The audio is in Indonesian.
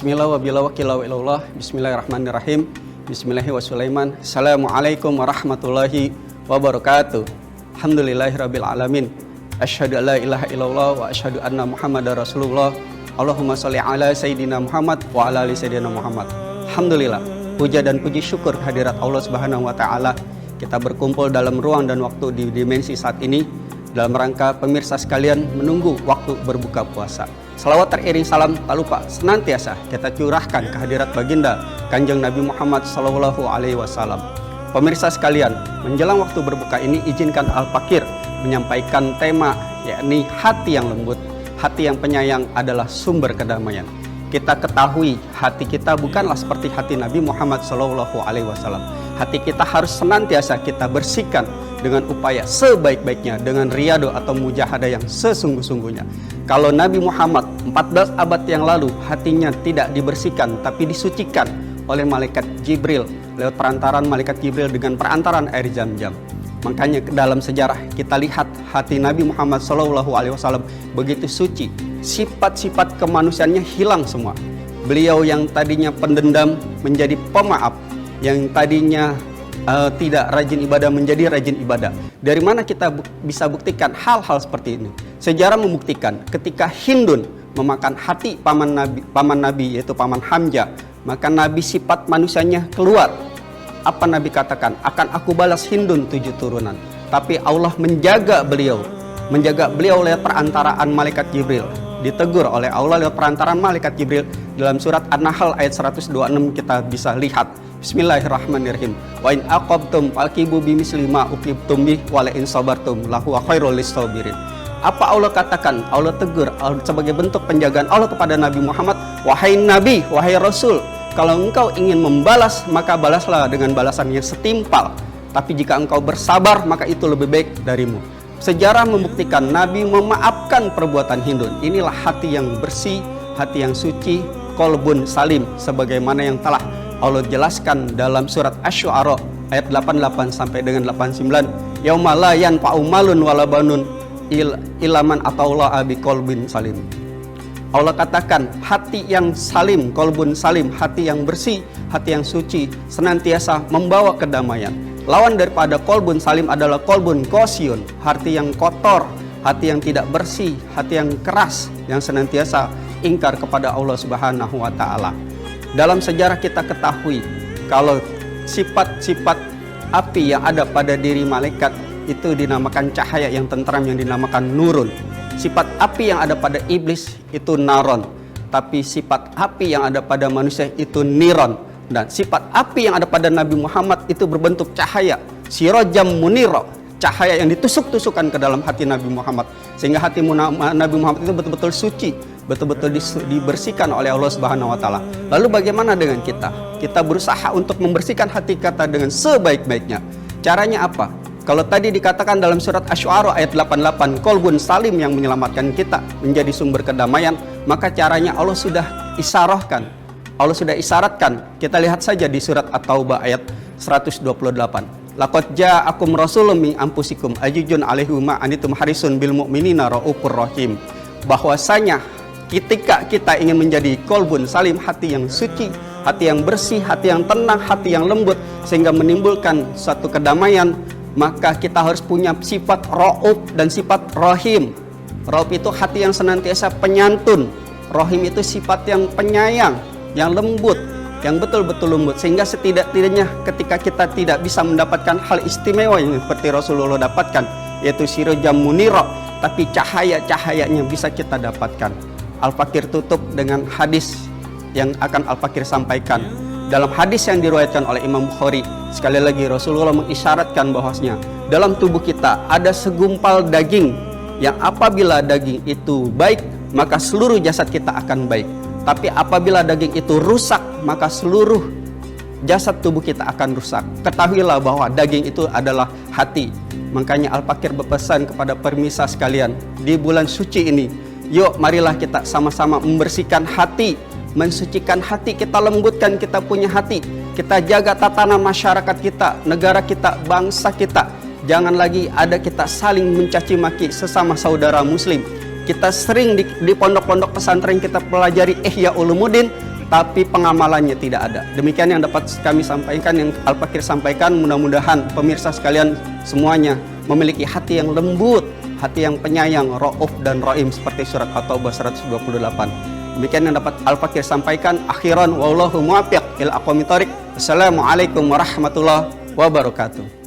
Bismillah wa bila wakila wa ilallah. Bismillahirrahmanirrahim. Bismillahirrahmanirrahim. Assalamualaikum warahmatullahi wabarakatuh. Alhamdulillahirabbil alamin. Asyhadu an la ilaha illallah wa asyhadu anna Muhammadar Rasulullah. Allahumma sholli ala sayyidina Muhammad wa ala ali sayyidina Muhammad. Alhamdulillah. Puja dan puji syukur kehadirat Allah Subhanahu wa taala. Kita berkumpul dalam ruang dan waktu di dimensi saat ini dalam rangka pemirsa sekalian menunggu waktu berbuka puasa. Salawat teriring salam tak lupa senantiasa kita curahkan kehadirat baginda Kanjeng Nabi Muhammad sallallahu alaihi wasallam. Pemirsa sekalian, menjelang waktu berbuka ini izinkan Al-Fakir menyampaikan tema, yakni hati yang lembut, hati yang penyayang adalah sumber kedamaian. Kita ketahui hati kita bukanlah seperti hati Nabi Muhammad sallallahu alaihi wasallam. Hati kita harus senantiasa kita bersihkan dengan upaya sebaik-baiknya, dengan riyado atau mujahadah yang sesungguh-sungguhnya. Kalau Nabi Muhammad 14 abad yang lalu hatinya tidak dibersihkan tapi disucikan oleh malaikat Jibril lewat perantaran malaikat Jibril dengan perantaran air Zam-Zam. Makanya dalam sejarah kita lihat hati Nabi Muhammad SAW begitu suci. Sifat-sifat kemanusiaannya hilang semua. Beliau yang tadinya pendendam menjadi pemaaf, yang tadinya tidak rajin ibadah menjadi rajin ibadah. Dari mana kita bisa buktikan hal-hal seperti ini? Sejarah membuktikan ketika Hindun memakan hati paman Nabi yaitu paman Hamzah, maka Nabi sifat manusianya keluar. Apa Nabi katakan? Akan aku balas Hindun 7 turunan. Tapi Allah menjaga beliau lewat perantaraan malaikat Jibril. Ditegur oleh Allah lewat perantaraan malaikat Jibril. Dalam surat An-Nahl ayat 126 kita bisa lihat. Bismillahirrahmanirrahim. Wa in aqabtum faqibu bimisli ma uqibtum bih wa la in sabartum lahu khairul lisabirin. Apa Allah katakan? Allah tegur sebagai bentuk penjagaan Allah kepada Nabi Muhammad, wahai Nabi, wahai Rasul, kalau engkau ingin membalas maka balaslah dengan balasan yang setimpal. Tapi jika engkau bersabar maka itu lebih baik darimu. Sejarah membuktikan Nabi memaafkan perbuatan Hindun. Inilah hati yang bersih, hati yang suci, qalbun salim, sebagaimana yang telah Allah jelaskan dalam surat Asy-Syu'ara ayat 88 sampai dengan 89. Yauma la yanfa'u malun wala banun illa man atallaha biqalbin salim. Allah katakan hati yang salim, qalbun salim, hati yang bersih, hati yang suci senantiasa membawa kedamaian. Lawan daripada qalbun salim adalah qalbun qasyun, hati yang kotor, hati yang tidak bersih, hati yang keras, yang senantiasa ingkar kepada Allah Subhanahu wa taala. Dalam sejarah kita ketahui kalau sifat-sifat api yang ada pada diri malaikat itu dinamakan cahaya yang tentram yang dinamakan nurun. Sifat api yang ada pada iblis itu naron. Tapi sifat api yang ada pada manusia itu niron. Dan sifat api yang ada pada Nabi Muhammad itu berbentuk cahaya. Sirajam muniro, cahaya yang ditusuk-tusukkan ke dalam hati Nabi Muhammad. Sehingga hati Nabi Muhammad itu betul-betul suci, betul-betul dibersihkan oleh Allah Subhanahu wa taala. Lalu bagaimana dengan kita? Kita berusaha untuk membersihkan hati kita dengan sebaik-baiknya. Caranya apa? Kalau tadi dikatakan dalam surat Asy-Syu'ara ayat 88, qalbun salim yang menyelamatkan kita menjadi sumber kedamaian, maka caranya Allah sudah isyaratkan. Allah sudah isyaratkan. Kita lihat saja di surat At-Taubah ayat 128. Laqad ja'akum rasulun min anfusikum azizun 'alaihi ma anittum harisun bil mu'minina raufur rahim. Bahwasanya ketika kita ingin menjadi qalbun salim, hati yang suci, hati yang bersih, hati yang tenang, hati yang lembut sehingga menimbulkan suatu kedamaian, maka kita harus punya sifat rauf dan sifat rahim. Rauf itu hati yang senantiasa penyantun, rahim itu sifat yang penyayang, yang lembut, yang betul-betul lembut, sehingga setidak-tidaknya ketika kita tidak bisa mendapatkan hal istimewa yang seperti Rasulullah dapatkan, yaitu sirajam munira, tapi cahaya-cahayanya bisa kita dapatkan. Al-Fakir tutup dengan hadis yang akan Al-Fakir sampaikan. Dalam hadis yang diriwayatkan oleh Imam Bukhari, sekali lagi Rasulullah mengisyaratkan bahwasanya dalam tubuh kita ada segumpal daging yang apabila daging itu baik, maka seluruh jasad kita akan baik. Tapi apabila daging itu rusak, maka seluruh jasad tubuh kita akan rusak. Ketahuilah bahwa daging itu adalah hati. Makanya Al-Fakir berpesan kepada pemirsa sekalian, di bulan suci ini, yuk marilah kita sama-sama membersihkan hati, mensucikan hati, kita lembutkan kita punya hati, kita jaga tatanan masyarakat kita, negara kita, bangsa kita. Jangan lagi ada kita saling mencaci maki sesama saudara muslim. Kita sering di pondok-pondok pesantren kita pelajari Ihya Ulumuddin, tapi pengamalannya tidak ada. Demikian yang dapat kami sampaikan, yang Al-Fakir sampaikan. Mudah-mudahan pemirsa sekalian semuanya memiliki hati yang lembut, hati yang penyayang, Ra'uf dan Rahim seperti surat At-Taubah 128. Demikian yang dapat Al-Fakir sampaikan. Akhiran wallahu muwaffiq ila aqwamit thoriq. Assalamualaikum warahmatullahi wabarakatuh.